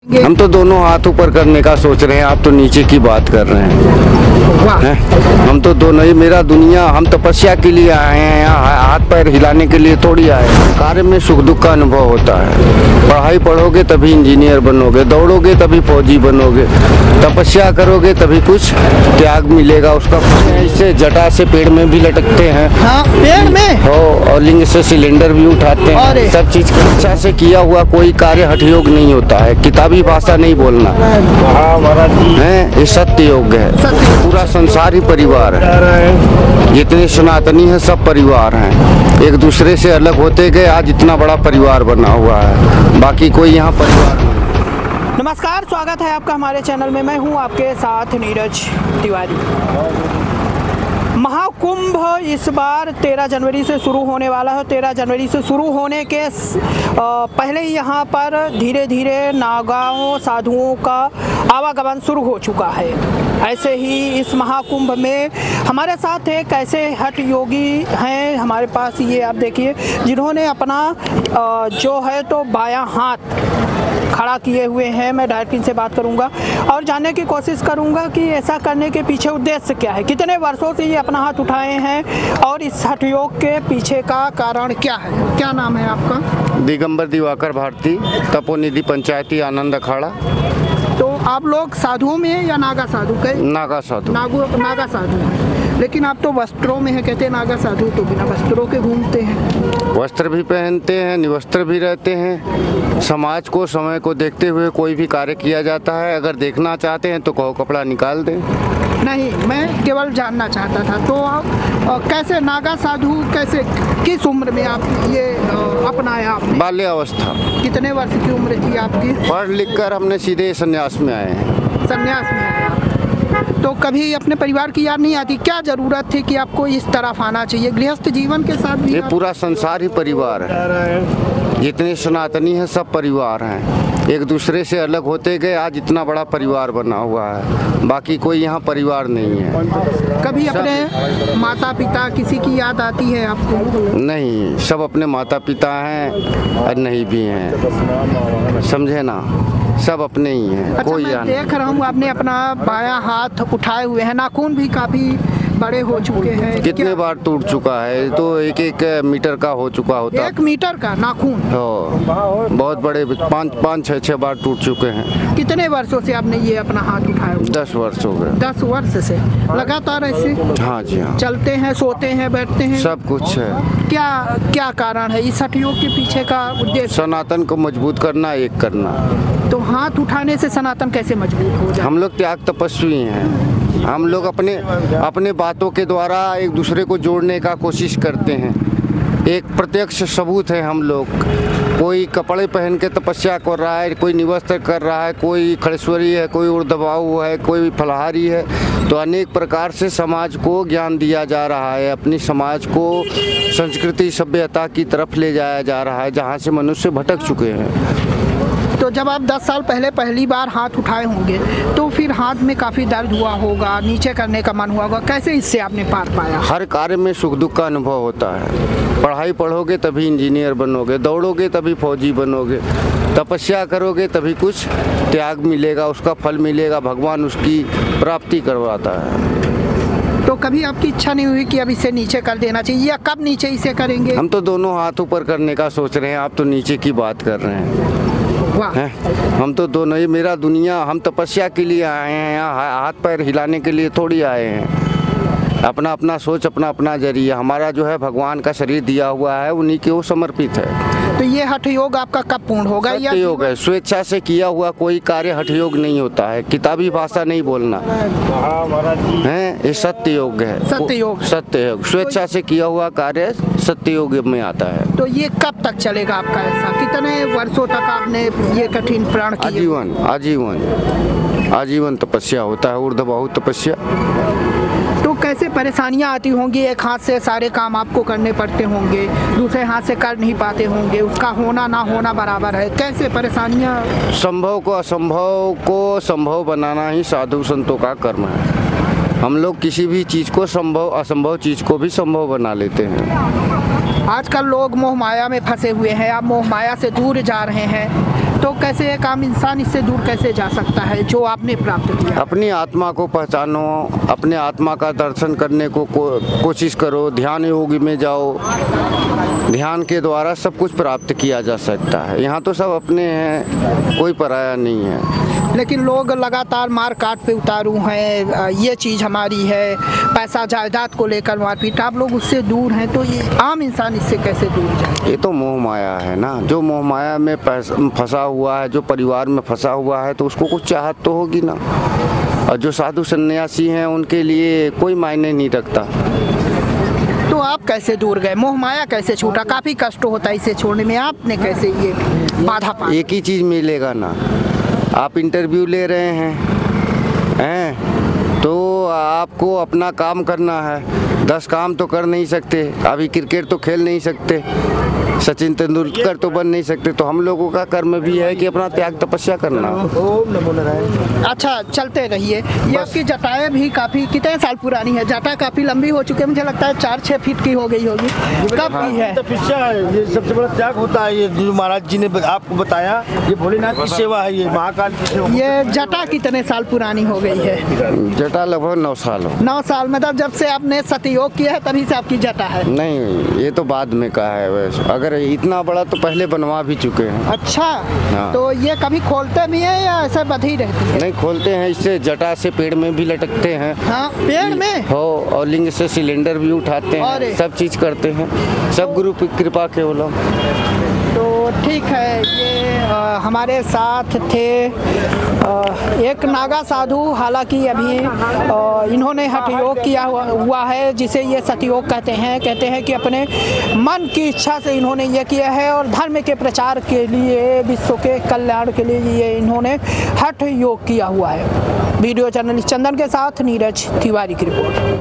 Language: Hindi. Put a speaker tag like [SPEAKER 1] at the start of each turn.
[SPEAKER 1] हम तो दोनों हाथ ऊपर करने का सोच रहे हैं, आप तो नीचे की बात कर रहे हैं। हम तो दोनों ही, मेरा दुनिया, हम तपस्या के लिए आए हैं, यहाँ हाथ पैर हिलाने के लिए थोड़ी आए हैं। कार्य में सुख दुख का अनुभव होता है। पढ़ाई पढ़ोगे तभी इंजीनियर बनोगे, दौड़ोगे तभी फौजी बनोगे, तपस्या करोगे तभी कुछ त्याग मिलेगा उसका। इससे जटा से पेड़ में भी लटकते हैं।
[SPEAKER 2] हाँ, पेड़ में
[SPEAKER 1] हो, और लिंग से सिलेंडर भी उठाते हैं। सब चीज इच्छा से किया हुआ कोई कार्य हठयोग नहीं होता है। किताबी भाषा नहीं बोलना है, ये सत्य योग है। पूरा संसार ही परिवार है। जितने सनातनी हैं सब परिवार हैं, एक दूसरे से अलग होते गए, आज इतना बड़ा परिवार बना हुआ है। बाकी कोई यहाँ परिवार नहीं।
[SPEAKER 2] नमस्कार, स्वागत है आपका हमारे चैनल में। मैं हूं आपके साथ नीरज तिवारी। महाकुंभ इस बार 13 जनवरी से शुरू होने वाला है। 13 जनवरी से शुरू होने के पहले ही यहाँ पर धीरे धीरे नागाओं साधुओं का आवागमन शुरू हो चुका है। ऐसे ही इस महाकुंभ में हमारे साथ एक ऐसे हठ योगी हैं हमारे पास, ये आप देखिए, जिन्होंने अपना जो है तो बायां हाथ खड़ा किए हुए हैं। मैं डायरेक्ट इनसे बात करूंगा और जानने की कोशिश करूंगा कि ऐसा करने के पीछे उद्देश्य क्या है, कितने वर्षों से ये अपना हाथ उठाए हैं और इस हठ योग के पीछे का कारण क्या है। क्या नाम है आपका?
[SPEAKER 1] दिगंबर दिवाकर भारती, तपोनिधि पंचायती आनंद अखाड़ा।
[SPEAKER 2] तो आप लोग साधुओं में हैं या नागा साधु?
[SPEAKER 1] नागा साधु।
[SPEAKER 2] नागा साधु हैं। लेकिन आप तो वस्त्रों में है, कहते हैं नागा साधु तो बिना वस्त्रों के घूमते हैं।
[SPEAKER 1] वस्त्र भी पहनते हैं, निवस्त्र भी रहते हैं। समाज को, समय को देखते हुए कोई भी कार्य किया जाता है। अगर देखना चाहते हैं तो कहो कपड़ा निकाल दें।
[SPEAKER 2] नहीं, मैं केवल जानना चाहता था। तो आप कैसे नागा साधु, कैसे, किस उम्र में आप ये अपनाया आपने?
[SPEAKER 1] बाल्यावस्था।
[SPEAKER 2] कितने वर्ष की उम्र थी आपकी?
[SPEAKER 1] पढ़ लिख कर हमने सीधे संन्यास में आए हैं।
[SPEAKER 2] संन्यास में आया। तो कभी अपने परिवार की याद नहीं आती? क्या जरूरत थी कि आपको इस तरफ आना चाहिए? गृहस्थ जीवन के साथ भी
[SPEAKER 1] ये पूरा संसार ही परिवार है। जितने सनातनी हैं सब परिवार हैं, एक दूसरे से अलग होते गए, आज इतना बड़ा परिवार बना हुआ है। बाकी कोई यहाँ परिवार नहीं है।
[SPEAKER 2] कभी अपने माता पिता किसी की याद आती है आपको?
[SPEAKER 1] नहीं, सब अपने माता पिता हैं और नहीं भी हैं, समझे ना, सब अपने ही हैं।
[SPEAKER 2] अच्छा,
[SPEAKER 1] कोई
[SPEAKER 2] मैं देख रहा हूँ आपने अपना बायां हाथ उठाए हुए हैं, नाखून भी काफी बड़े हो चुके हैं।
[SPEAKER 1] कितने बार टूट चुका है, तो 1-1 मीटर का हो चुका होता।
[SPEAKER 2] 1 मीटर का नाखून?
[SPEAKER 1] हो, बहुत बड़े, 5-6 बार टूट चुके हैं।
[SPEAKER 2] कितने वर्षों से आपने ये अपना हाथ उठाया हुआ?
[SPEAKER 1] 10 वर्ष हो गए।
[SPEAKER 2] 10 वर्ष से लगातार ऐसे?
[SPEAKER 1] हाँ जी हाँ।
[SPEAKER 2] चलते हैं, सोते हैं, बैठते हैं,
[SPEAKER 1] सब कुछ है।
[SPEAKER 2] क्या कारण है इस हठ योग के पीछे का उद्देश्य?
[SPEAKER 1] सनातन को मजबूत करना, एक करना।
[SPEAKER 2] तो हाथ उठाने से सनातन कैसे मजबूत हो जाए?
[SPEAKER 1] हम लोग त्याग तपस्वी हैं। हम लोग अपने बातों के द्वारा एक दूसरे को जोड़ने का कोशिश करते हैं। एक प्रत्यक्ष सबूत है हम लोग। कोई कपड़े पहन के तपस्या कर रहा है, कोई निवस्त्र कर रहा है, कोई खड़ेश्वरी है, कोई ऊर्ध्वबाहु है, कोई फलाहारी है। तो अनेक प्रकार से समाज को ज्ञान दिया जा रहा है, अपनी समाज को संस्कृति सभ्यता की तरफ ले जाया जा रहा है, जहाँ से मनुष्य भटक चुके हैं।
[SPEAKER 2] तो जब आप 10 साल पहले पहली बार हाथ उठाए होंगे तो फिर हाथ में काफ़ी दर्द हुआ होगा, नीचे करने का मन हुआ होगा, कैसे इससे आपने पार पाया?
[SPEAKER 1] हर कार्य में सुख दुख का अनुभव होता है। पढ़ाई पढ़ोगे तभी इंजीनियर बनोगे, दौड़ोगे तभी फौजी बनोगे, तपस्या करोगे तभी कुछ त्याग मिलेगा, उसका फल मिलेगा, भगवान उसकी प्राप्ति करवाता है।
[SPEAKER 2] तो कभी आपकी इच्छा नहीं हुई कि अब इसे नीचे कर देना चाहिए, या कब नीचे इसे करेंगे?
[SPEAKER 1] हम तो दोनों हाथ ऊपर करने का सोच रहे हैं, आप तो नीचे की बात कर रहे हैं। हम तो दोनों ही, मेरा दुनिया, हम तपस्या के लिए आए हैं, यहाँ हाथ पैर हिलाने के लिए थोड़ी आए हैं। अपना अपना सोच, अपना अपना जरिया, हमारा जो है भगवान का शरीर दिया हुआ है, उन्हीं के वो समर्पित है।
[SPEAKER 2] तो ये हठ योग आपका कब पूर्ण होगा?
[SPEAKER 1] हठ योग है, स्वेच्छा से किया हुआ कोई कार्य हठ योग नहीं होता है। किताबी भाषा नहीं बोलना है, ये सत्य योग है।
[SPEAKER 2] सत्य योग,
[SPEAKER 1] सत्य योग, स्वेच्छा से किया हुआ कार्य सत्य योग में आता है।
[SPEAKER 2] तो ये कब तक चलेगा आपका ऐसा? कितने वर्षों तक आपने ये कठिन प्रण किया?
[SPEAKER 1] आजीवन, आजीवन, आजीवन तपस्या होता है, ऊर्ध्वबाहु तपस्या।
[SPEAKER 2] तो कैसे परेशानियां आती होंगी? एक हाथ से सारे काम आपको करने पड़ते होंगे, दूसरे हाथ से कर नहीं पाते होंगे, उसका होना ना होना बराबर है, कैसे परेशानियां?
[SPEAKER 1] संभव को असंभव को संभव बनाना ही साधु संतों का कर्म है। हम लोग किसी भी चीज़ को संभव, असंभव चीज़ को भी संभव बना लेते हैं।
[SPEAKER 2] आजकल लोग मोह माया में फंसे हुए हैं, आप मोह माया से दूर जा रहे हैं, तो कैसे एक आम इंसान इससे दूर कैसे जा सकता है जो आपने प्राप्त किया?
[SPEAKER 1] अपनी आत्मा को पहचानो, अपने आत्मा का दर्शन करने को कोशिश करो, ध्यान योग में जाओ। ध्यान के द्वारा सब कुछ प्राप्त किया जा सकता है। यहाँ तो सब अपने हैं, कोई पराया नहीं है।
[SPEAKER 2] लेकिन लोग लगातार मार काट पे उतारू हैं, ये चीज़ हमारी है, पैसा जायदाद को लेकर मारपीट, आप लोग उससे दूर हैं, तो ये आम इंसान इससे कैसे दूर जाए?
[SPEAKER 1] ये तो मोह माया है ना, जो मोह माया में फंसा हुआ है, जो परिवार में फंसा हुआ है, तो उसको कुछ चाहत तो होगी ना। और जो साधु सन्यासी हैं उनके लिए कोई मायने नहीं रखता।
[SPEAKER 2] तो आप कैसे दूर गए? मोह माया कैसे छूटा? काफ़ी कष्ट होता है इसे छोड़ने में, आपने कैसे ये बाधा पा?
[SPEAKER 1] एक ही चीज़ मिलेगा ना, आप इंटरव्यू ले रहे हैं तो आपको अपना काम करना है। 10 काम तो कर नहीं सकते, अभी क्रिकेट तो खेल नहीं सकते, सचिन तेंदुलकर तो बन नहीं सकते, तो हम लोगों का कर्म भी है कि अपना त्याग तपस्या करना।
[SPEAKER 2] अच्छा, चलते रहिए। ये आपकी जटाएं भी काफ़ी, कितने साल पुरानी है? जटा काफ़ी लंबी हो चुकी है, मुझे लगता है 4-6 फीट की हो गई होगी। कब की है?
[SPEAKER 3] तपस्या है, ये सबसे बड़ा त्याग होता है। ये जो महाराज जी ने आपको बताया, ये भोलेनाथ की सेवा है, ये महाकाल की सेवा।
[SPEAKER 2] ये जटा कितने साल पुरानी हो गई है?
[SPEAKER 1] जटा लगभग 9 साल हो।
[SPEAKER 2] 9 साल, मतलब जब से आपने सतयोग किया है तभी से आपकी जटा है?
[SPEAKER 1] नहीं, ये तो बाद में कहा है। वैसे अगर इतना बड़ा तो पहले बनवा भी चुके हैं।
[SPEAKER 2] अच्छा।
[SPEAKER 1] हाँ।
[SPEAKER 2] तो ये कभी खोलते भी है या ऐसे बंधी रहती है?
[SPEAKER 1] नहीं खोलते हैं, इससे जटा से पेड़ में भी लटकते हैं।
[SPEAKER 2] हाँ, पेड़ में
[SPEAKER 1] हो, और लिंग से सिलेंडर भी उठाते हैं, सब चीज़ करते हैं, सब गुरु की कृपा केवल।
[SPEAKER 2] तो ठीक है, ये हमारे साथ थे एक नागा साधु, हालांकि अभी इन्होंने हठ योग किया हुआ है, जिसे ये सतयोग कहते हैं कि अपने मन की इच्छा से इन्होंने ये किया है और धर्म के प्रचार के लिए, विश्व के कल्याण के लिए ये इन्होंने हठ योग किया हुआ है। वीडियो जर्नलिस्ट चंदन के साथ नीरज तिवारी की रिपोर्ट।